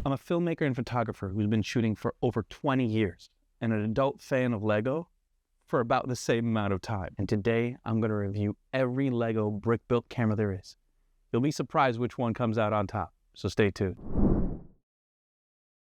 I'm a filmmaker and photographer who's been shooting for over 20 years and an adult fan of Lego for about the same amount of time. And today I'm going to review every Lego brick-built camera there is. You'll be surprised which one comes out on top, so stay tuned.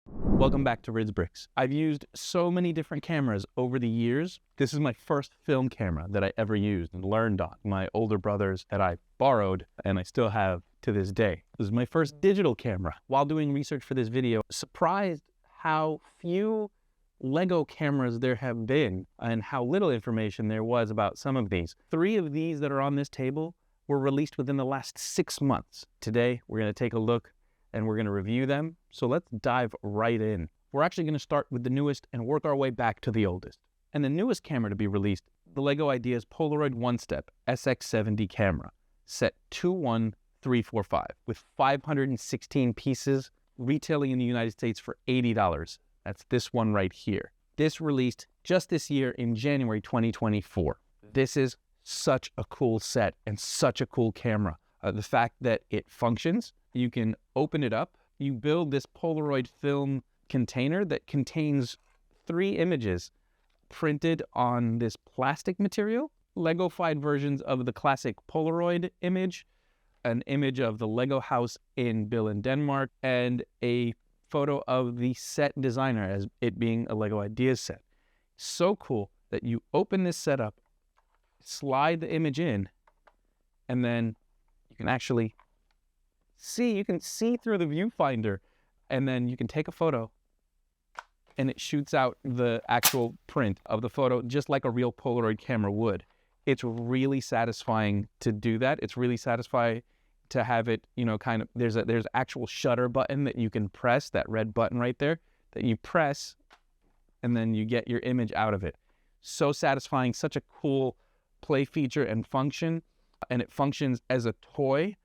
Welcome back to Rid's Bricks. I've used so many different cameras over the years. This is my first film camera that I ever used and learned on. My older brothers that I borrowed and I still have to this day. This is my first digital camera. While doing research for this video, surprised how few Lego cameras there have been and how little information there was about some of these. 3 of these that are on this table were released within the last 6 months. Today, we're going to take a look and we're going to review them. So let's dive right in. We're actually going to start with the newest and work our way back to the oldest. And the newest camera to be released, the LEGO Ideas Polaroid OneStep SX70 camera, set 21345 with 516 pieces, retailing in the United States for $80. That's this one right here. This released just this year in January 2024. This is such a cool set and such a cool camera. The fact that it functions, you can open it up. You build this Polaroid film container that contains 3 images printed on this plastic material, Lego-fied versions of the classic Polaroid image, an image of the Lego house in Billund, Denmark, and a photo of the set designer as it being a Lego Ideas set. So cool that you open this set up, slide the image in, and then you can actually see, you can see through the viewfinder, and then you can take a photo and it shoots out the actual print of the photo just like a real Polaroid camera would. It's really satisfying to do that. It's really satisfying to have it, you know, kind of, there's actual shutter button that you can press, that red button right there, that you press and then you get your image out of it. So satisfying, such a cool play feature and function. And it functions as a toy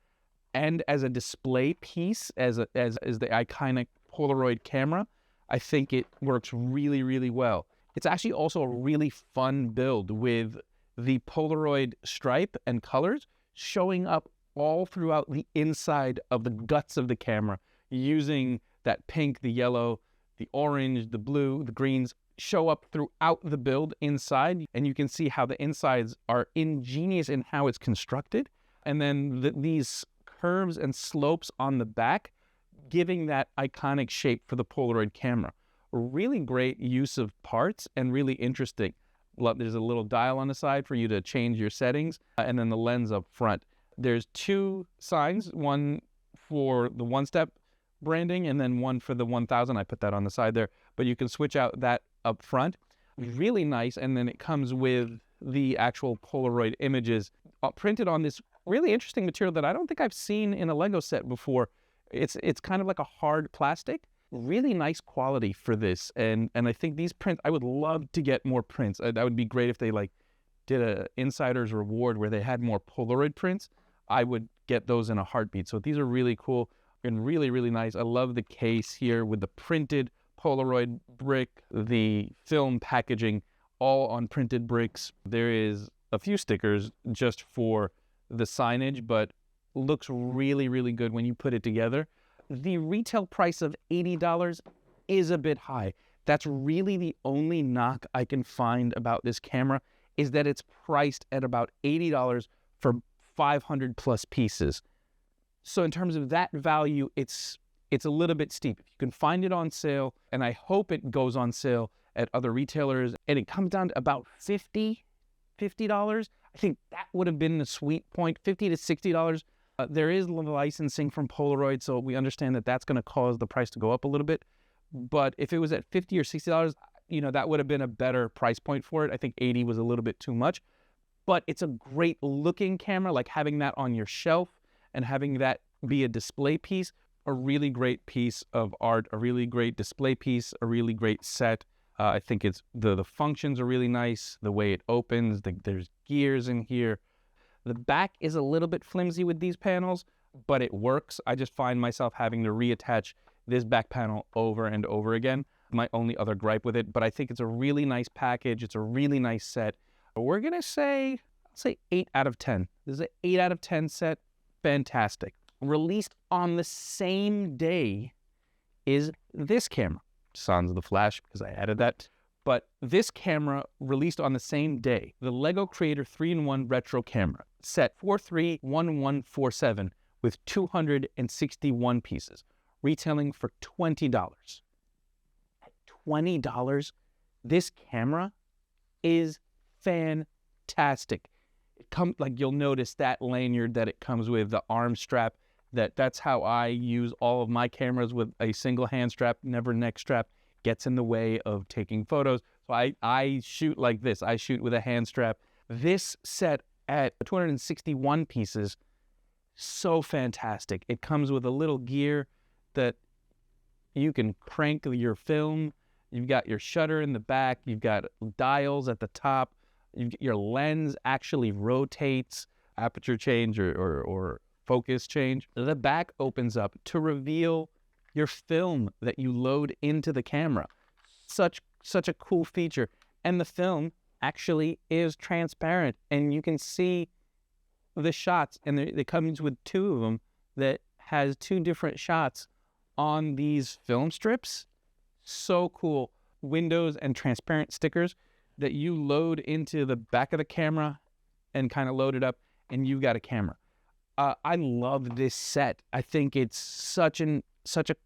and as a display piece, as the iconic Polaroid camera. I think it works really, really well. It's actually also a really fun build with the Polaroid stripe and colors showing up all throughout the inside of the guts of the camera, using that pink, the yellow, the orange, the blue, the greens, show up throughout the build inside, and you can see how the insides are ingenious in how it's constructed, and then these curves and slopes on the back giving that iconic shape for the Polaroid camera. A really great use of parts and really interesting. There's a little dial on the side for you to change your settings, and then the lens up front. There's 2 signs, one for the OneStep branding and then one for the 1000. I put that on the side there, but you can switch out that up front. Really nice. And then it comes with the actual Polaroid images printed on this really interesting material that I don't think I've seen in a Lego set before. It's kind of like a hard plastic. Really nice quality for this. And I think these prints, I would love to get more prints. That would be great if they like did a insider's reward where they had more Polaroid prints. I would get those in a heartbeat. So these are really cool and really, really nice. I love the case here with the printed Polaroid brick, the film packaging, all on printed bricks. There is a few stickers just for the signage, but looks really, really good when you put it together. The retail price of $80 is a bit high. That's really the only knock I can find about this camera, is that it's priced at about $80 for 500 plus pieces. So in terms of that value, it's a little bit steep. If you can find it on sale, and I hope it goes on sale at other retailers, and it comes down to about $50, I think that would have been the sweet point, $50 to $60. There is licensing from Polaroid, so we understand that that's going to cause the price to go up a little bit. But if it was at $50 or $60, you know, that would have been a better price point for it. I think 80 was a little bit too much. But it's a great looking camera, like having that on your shelf and having that be a display piece, a really great piece of art, a really great display piece, a really great set. I think it's the functions are really nice, the way it opens, there's gears in here. The back is a little bit flimsy with these panels, but it works. I just find myself having to reattach this back panel over and over again. My only other gripe with it, but I think it's a really nice package. It's a really nice set. We're gonna say, I'll say 8 out of 10. This is an 8 out of 10 set. Fantastic. Released on the same day is this camera. Sans the flash because I added that. But this camera released on the same day, the LEGO Creator 3-in-1 Retro Camera, set 431147 with 261 pieces, retailing for $20. At $20, this camera is fantastic. It comes, like, you'll notice that lanyard that it comes with, the arm strap, that's how I use all of my cameras, with a single hand strap, never neck strap. Gets in the way of taking photos. So I shoot like this. I shoot with a hand strap. This set at 261 pieces, so fantastic. It comes with a little gear that you can crank your film. You've got your shutter in the back. You've got dials at the top. Your lens actually rotates, aperture change or focus change. The back opens up to reveal your film that you load into the camera. Such a cool feature. And the film actually is transparent, and you can see the shots, and it comes with two of them that has two different shots on these film strips. So cool. Windows and transparent stickers that you load into the back of the camera and kind of load it up, and you've got a camera. I love this set. I think it's such a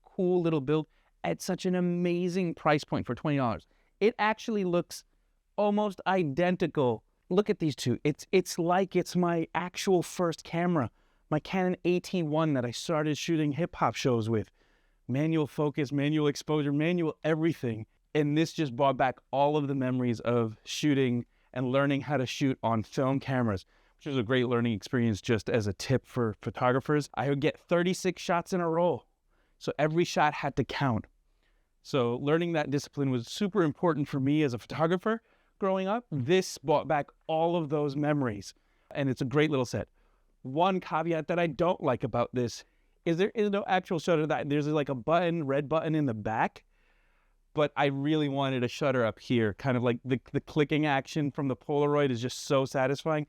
cool little build at such an amazing price point for $20. It actually looks almost identical. Look at these two. It's like it's my actual first camera, my Canon AT1 that I started shooting hip-hop shows with. Manual focus, manual exposure, manual everything. And this just brought back all of the memories of shooting and learning how to shoot on film cameras, which was a great learning experience. Just as a tip for photographers, I would get 36 shots in a row. So every shot had to count. So learning that discipline was super important for me as a photographer growing up. This brought back all of those memories, and it's a great little set. One caveat that I don't like about this is there is no actual shutter. There's like a button, red button in the back, but I really wanted a shutter up here. Kind of like the clicking action from the Polaroid is just so satisfying.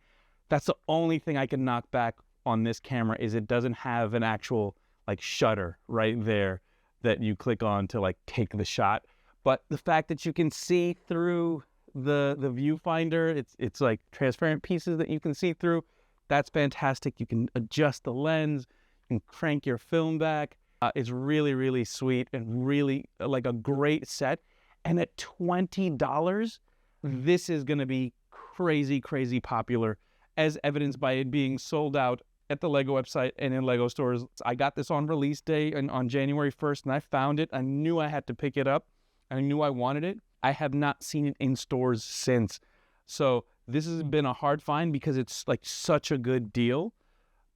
That's the only thing I can knock back on this camera, is it doesn't have an actual like shutter right there that you click on to like take the shot. But the fact that you can see through the viewfinder, it's like transparent pieces that you can see through, that's fantastic. You can adjust the lens, you can crank your film back. It's really, really sweet and really like a great set. And at $20, this is going to be crazy, crazy popular, as evidenced by it being sold out at the LEGO website and in LEGO stores. I got this on release day and on January 1st, and I found it. I knew I had to pick it up. I knew I wanted it. I have not seen it in stores since. So this has been a hard find because it's like such a good deal,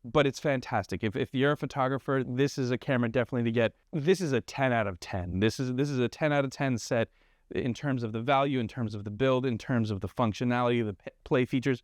but it's fantastic. If you're a photographer, this is a camera definitely to get. This is a 10 out of 10. This is a 10 out of 10 set in terms of the value, in terms of the build, in terms of the functionality, the play features.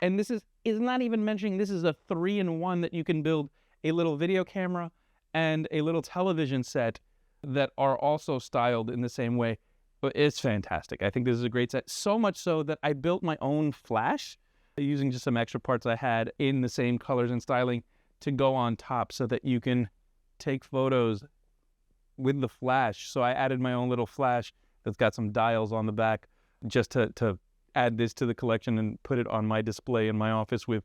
And this is not even mentioning this is a 3-in-1 that you can build a little video camera and a little television set that are also styled in the same way. But it's fantastic. I think this is a great set. So much so that I built my own flash using just some extra parts I had in the same colors and styling to go on top so that you can take photos with the flash. So I added my own little flash that's got some dials on the back just to add this to the collection and put it on my display in my office with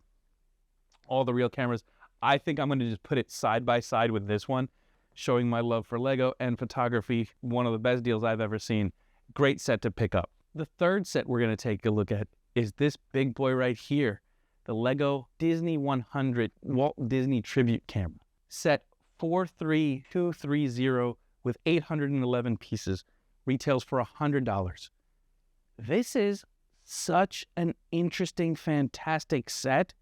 all the real cameras. I think I'm going to just put it side by side with this one, showing my love for LEGO and photography. One of the best deals I've ever seen. Great set to pick up. The third set we're going to take a look at is this big boy right here, the LEGO Disney 100 Walt Disney Tribute Camera. Set 43230 with 811 pieces. Retails for $100. This is such an interesting, fantastic set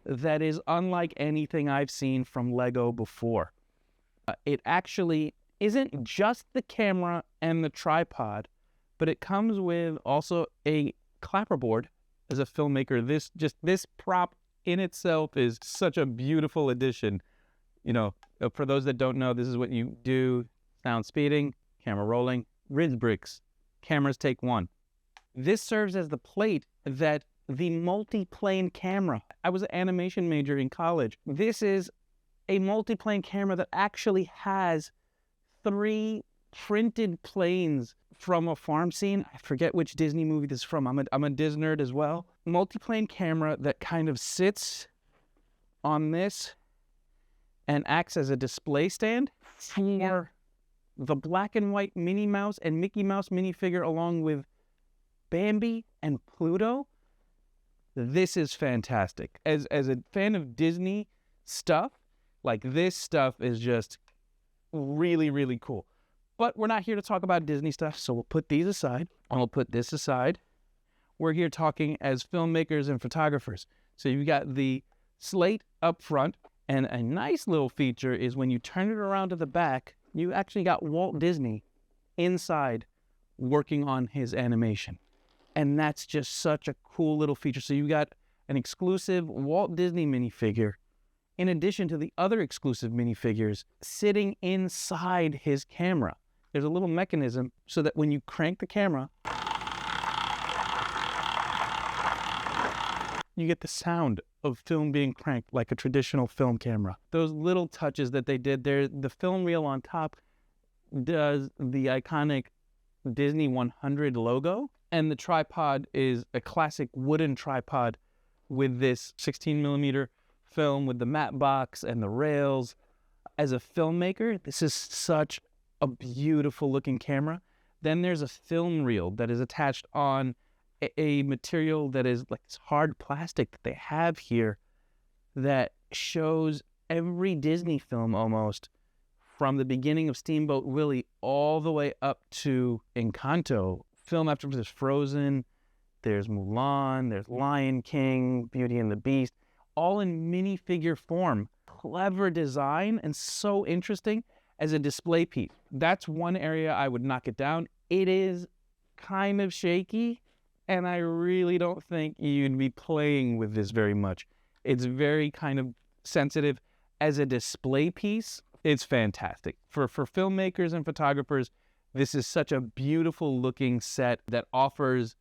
that is unlike anything I've seen from LEGO before. It actually isn't just the camera and the tripod, but it comes with also a clapperboard. As a filmmaker, this prop in itself is such a beautiful addition. You know, for those that don't know, this is what you do: sound speeding, camera rolling, ridge bricks, cameras take one. This serves as the plate that the multi-plane camera. I was an animation major in college. This is a multi-plane camera that actually has 3 printed planes from a farm scene. I forget which Disney movie this is from. I'm a Disney nerd as well. Multiplane camera that kind of sits on this and acts as a display stand for the black and white Minnie Mouse and Mickey Mouse minifigure along with Bambi and Pluto. This is fantastic. As a fan of Disney stuff, like this stuff is just really, really cool. But we're not here to talk about Disney stuff, so we'll put these aside, and we'll put this aside. We're here talking as filmmakers and photographers. So you've got the slate up front, and a nice little feature is when you turn it around to the back, you actually got Walt Disney inside working on his animation. And that's just such a cool little feature. So you got an exclusive Walt Disney minifigure in addition to the other exclusive minifigures sitting inside his camera. There's a little mechanism so that when you crank the camera, you get the sound of film being cranked like a traditional film camera. Those little touches that they did there, the film reel on top does the iconic Disney 100 logo, and the tripod is a classic wooden tripod with this 16mm film with the matte box and the rails. As a filmmaker, this is such a beautiful looking camera. Then there's a film reel that is attached on a material that is like this hard plastic that they have here that shows every Disney film almost from the beginning of Steamboat Willie all the way up to Encanto. Film after there's Frozen, there's Mulan, there's Lion King, Beauty and the Beast, all in minifigure form. Clever design and so interesting as a display piece. That's one area I would knock it down. It is kind of shaky, and I really don't think you'd be playing with this very much. It's very kind of sensitive. As a display piece, it's fantastic. For filmmakers and photographers, this is such a beautiful looking set that offers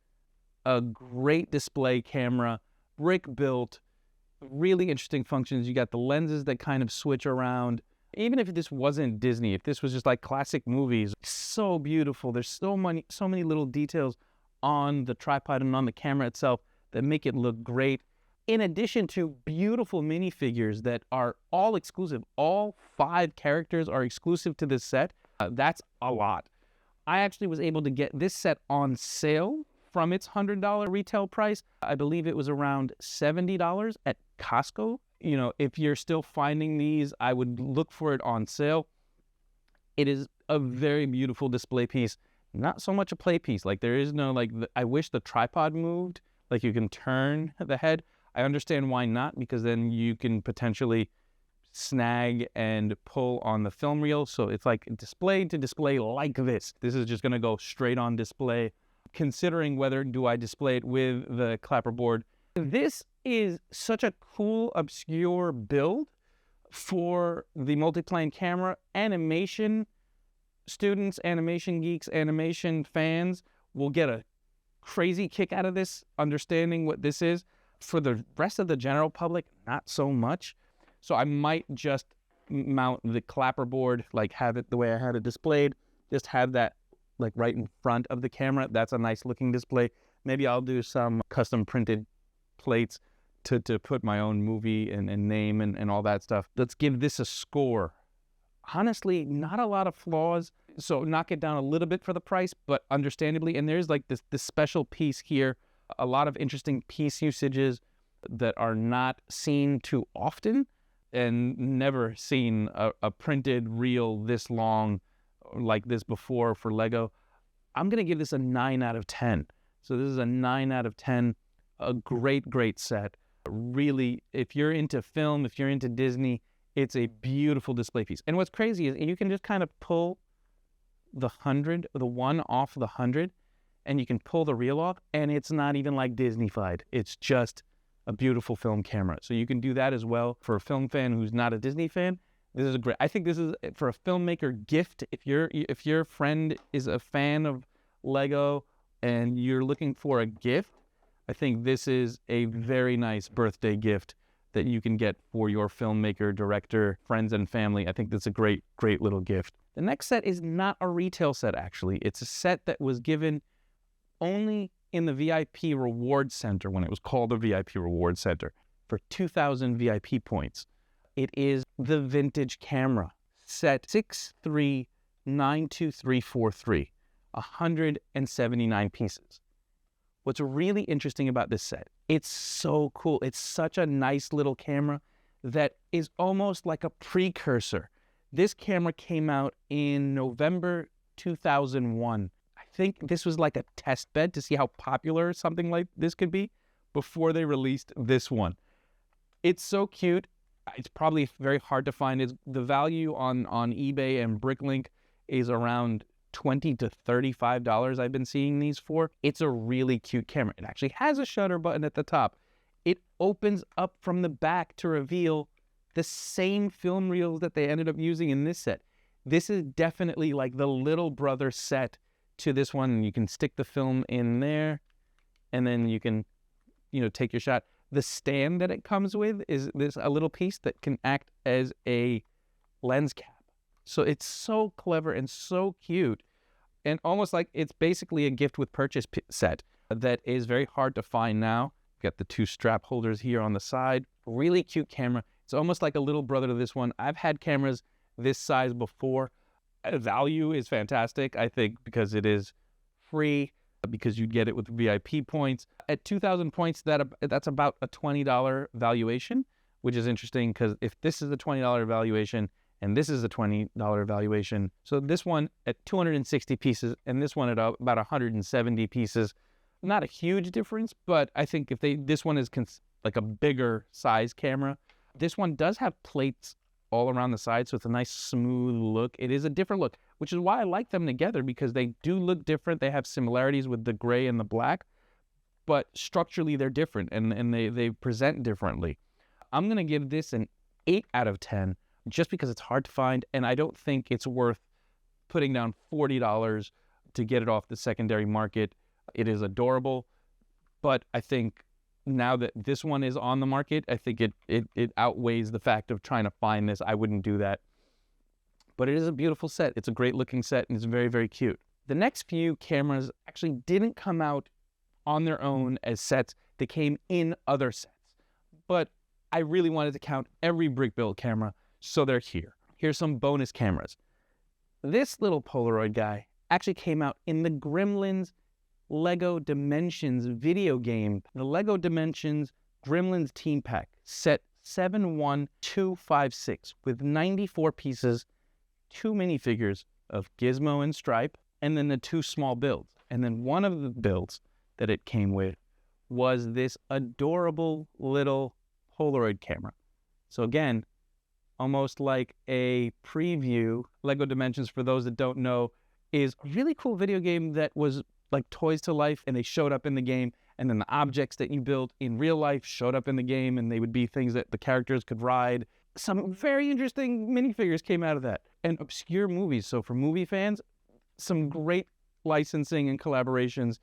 a great display camera, brick built, really interesting functions. You got the lenses that kind of switch around. Even if this wasn't Disney, if this was just like classic movies, so beautiful. There's so many little details on the tripod and on the camera itself that make it look great. In addition to beautiful minifigures that are all exclusive, all 5 characters are exclusive to this set. That's a lot. I actually was able to get this set on sale from its $100 retail price. I believe it was around $70 at Costco. You know, if you're still finding these, I would look for it on sale. It is a very beautiful display piece. Not so much a play piece. Like there is no, I wish the tripod moved. Like you can turn the head. I understand why not, because then you can potentially snag and pull on the film reel. So it's like display to display like this. This is just gonna go straight on display. Considering whether do I display it with the clapperboard. This is such a cool, obscure build for the multiplane camera. Animation students, animation geeks, animation fans will get a crazy kick out of this, understanding what this is. For the rest of the general public, not so much. So I might just mount the clapperboard, like have it the way I had it displayed, just have that like right in front of the camera. That's a nice looking display. Maybe I'll do some custom printed plates to put my own movie and name and all that stuff. Let's give this a score. Honestly, not a lot of flaws. So knock it down a little bit for the price, but understandably. And there's like this special piece here, a lot of interesting piece usages that are not seen too often and never seen a printed reel this long like this before for Lego. I'm going to give this a 9 out of 10. So this is a 9 out of 10, a great set. Really, if you're into film, if you're into Disney, it's a beautiful display piece. And what's crazy is you can just kind of pull the 100, the one off the 100, and you can pull the reel off, and it's not even like Disney-fied. It's just a beautiful film camera. So you can do that as well. For a film fan who's not a Disney fan, this is a great, I think this is for a filmmaker gift. If your friend is a fan of Lego and you're looking for a gift, I think this is a very nice birthday gift that you can get for your filmmaker, director, friends, and family. I think that's a great little gift. The next set is not a retail set, actually. It's a set that was given only in the VIP Reward Center when it was called the VIP Reward Center for 2,000 VIP points. It is the vintage camera, set 6392343, 179 pieces. What's really interesting about this set, it's so cool. It's such a nice little camera that is almost like a precursor. This camera came out in November 2001. I think this was like a test bed to see how popular something like this could be before they released this one. It's so cute. It's probably very hard to find. The value on eBay and Bricklink is around $20 to $35 I've been seeing these for. It's a really cute camera. It actually has a shutter button at the top. It opens up from the back to reveal the same film reels that they ended up using in this set. This is definitely like the little brother set to this one. You can stick the film in there and then you can, take your shot. The stand that it comes with is a little piece that can act as a lens cap. So it's so clever and so cute, and almost like it's basically a gift with purchase set that is very hard to find now. Got the two strap holders here on the side. Really cute camera. It's almost like a little brother to this one. I've had cameras this size before. Value is fantastic, I think, because it is free, because you get it with VIP points. At 2,000 points, that's about a $20 valuation, which is interesting because if this is a $20 valuation and this is a $20 valuation, so this one at 260 pieces and this one at about 170 pieces, not a huge difference, but I think this one is like a bigger size camera. This one does have plates all around the side, so it's a nice smooth look. It is a different look, which is why I like them together, because they do look different. They have similarities with the gray and the black, but structurally they're different and they present differently. I'm going to give this an 8 out of 10 just because it's hard to find, and I don't think it's worth putting down $40 to get it off the secondary market. It is adorable, but I think now that this one is on the market, I think it outweighs the fact of trying to find this. I wouldn't do that. But it is a beautiful set. It's a great looking set, and it's very, very cute. The next few cameras actually didn't come out on their own as sets. They came in other sets. But I really wanted to count every brick build camera, so they're here. Here's some bonus cameras. This little Polaroid guy actually came out in the Gremlins Lego Dimensions video game. The Lego Dimensions Gremlins Team Pack, set 71256, with 94 pieces, 2 minifigures of Gizmo and Stripe, and then the 2 small builds. And then one of the builds that it came with was this adorable little Polaroid camera. So again, almost like a preview. Lego Dimensions, for those that don't know, is a really cool video game that was like toys to life, and they showed up in the game, and then the objects that you built in real life showed up in the game, and they would be things that the characters could ride. Some very interesting minifigures came out of that, and obscure movies. So for movie fans, some great licensing and collaborations,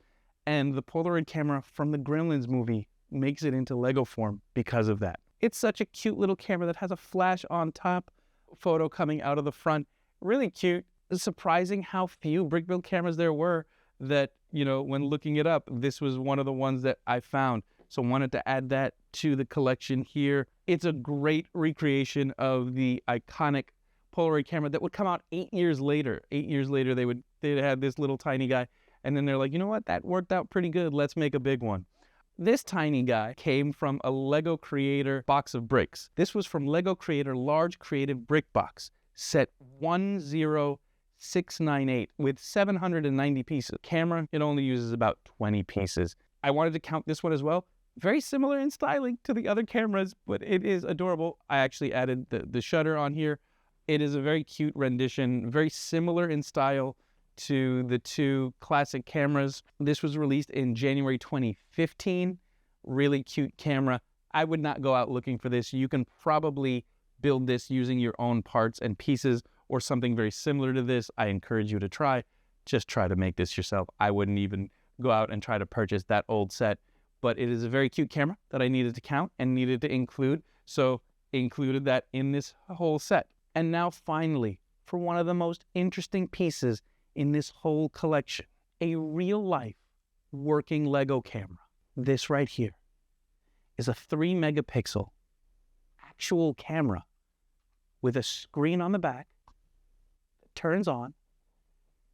and the Polaroid camera from the Gremlins movie makes it into Lego form because of that. It's such a cute little camera that has a flash on top, photo coming out of the front. Really cute. It's surprising how few brick build cameras there were that, when looking it up, this was one of the ones that I found. So wanted to add that to the collection here. It's a great recreation of the iconic Polaroid camera that would come out 8 years later. 8 years later, they'd had this little tiny guy, and then they're like, you know what, that worked out pretty good. Let's make a big one. This tiny guy came from a Lego Creator box of bricks. This was from Lego Creator Large Creative Brick Box, set 10698 with 790 pieces. Camera, it only uses about 20 pieces. I wanted to count this one as well. Very similar in styling to the other cameras, but it is adorable. I actually added the shutter on here. It is a very cute rendition, very similar in style to the 2 classic cameras. This was released in January 2015. Really cute camera. I would not go out looking for this. You can probably build this using your own parts and pieces or something very similar to this. I encourage you to try. Just try to make this yourself. I wouldn't even go out and try to purchase that old set. But it is a very cute camera that I needed to count and needed to include. So included that in this whole set. And now finally, for one of the most interesting pieces in this whole collection. A real-life working Lego camera. This right here is a 3 megapixel actual camera with a screen on the back that turns on,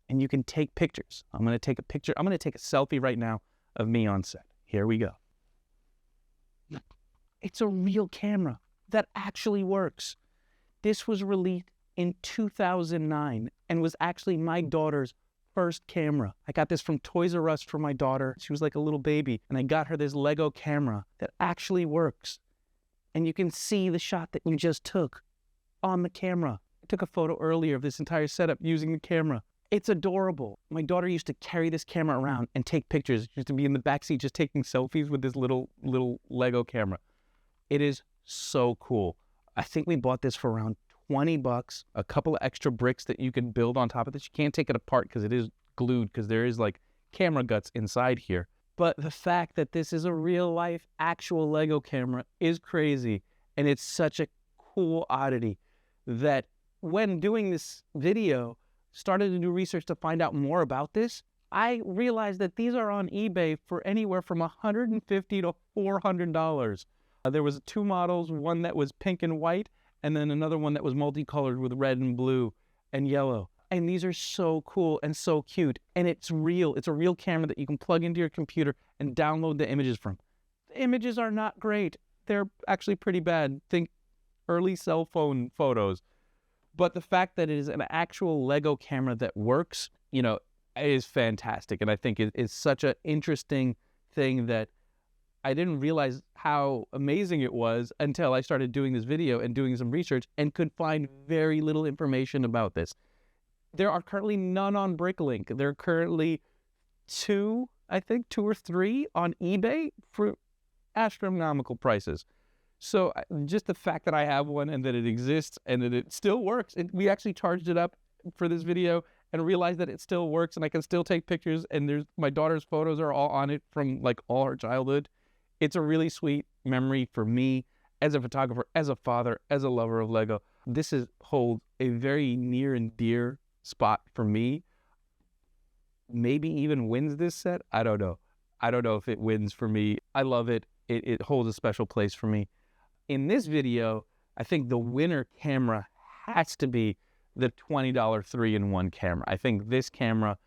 and you can take pictures. I'm going to take a picture. I'm going to take a selfie right now of me on set. Here we go. It's a real camera that actually works. This was released in 2009 and was actually my daughter's first camera. I got this from Toys R Us for my daughter. She was like a little baby, and I got her this Lego camera that actually works. And you can see the shot that you just took on the camera. I took a photo earlier of this entire setup using the camera. It's adorable. My daughter used to carry this camera around and take pictures. She used to be in the backseat just taking selfies with this little Lego camera. It is so cool. I think we bought this for around $20, a couple of extra bricks that you can build on top of this. You can't take it apart because it is glued, because there is like camera guts inside here. But the fact that this is a real life actual Lego camera is crazy. And it's such a cool oddity that when doing this video, started to do research to find out more about this, I realized that these are on eBay for anywhere from $150 to $400. There was 2 models, one that was pink and white, and then another one that was multicolored with red and blue and yellow. And these are so cool and so cute. And it's real. It's a real camera that you can plug into your computer and download the images from. The images are not great. They're actually pretty bad. Think early cell phone photos. But the fact that it is an actual Lego camera that works, you know, is fantastic. And I think it's such an interesting thing that I didn't realize how amazing it was until I started doing this video and doing some research and could find very little information about this. There are currently none on Bricklink. There are currently 2, I think 2 or 3 on eBay for astronomical prices. So just the fact that I have one and that it exists and that it still works. We actually charged it up for this video and realized that it still works and I can still take pictures, and my daughter's photos are all on it from like all her childhood. It's a really sweet memory for me as a photographer, as a father, as a lover of Lego. This holds a very near and dear spot for me. Maybe even wins this set. I don't know. I don't know if it wins for me. I love it. It holds a special place for me. In this video, I think the winner camera has to be the $20 3-in-1 camera. I think this camera,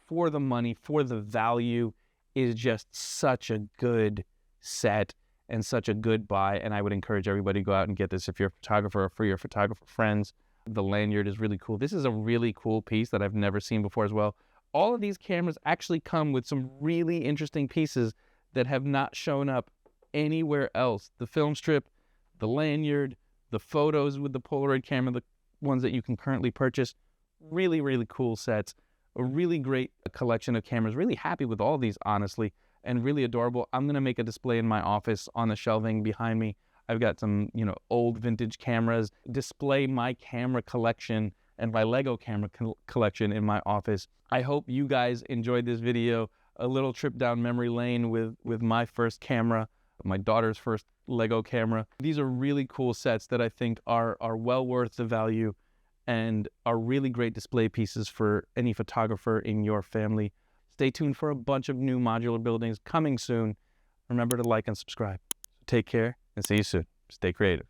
for the money, for the value, is just such a good set and such a good buy. And I would encourage everybody to go out and get this if you're a photographer or for your photographer friends. The lanyard is really cool. This is a really cool piece that I've never seen before as well. All of these cameras actually come with some really interesting pieces that have not shown up anywhere else. The film strip, the lanyard, the photos with the Polaroid camera, the ones that you can currently purchase. Really, really cool sets. A really great collection of cameras. Really happy with all these, honestly, and really adorable. I'm going to make a display in my office on the shelving behind me. I've got some, old vintage cameras. Display my camera collection and my Lego camera collection in my office. I hope you guys enjoyed this video. A little trip down memory lane with my first camera, my daughter's first Lego camera. These are really cool sets that I think are well worth the value and are really great display pieces for any photographer in your family. Stay tuned for a bunch of new modular buildings coming soon. Remember to like and subscribe. Take care and see you soon. Stay creative.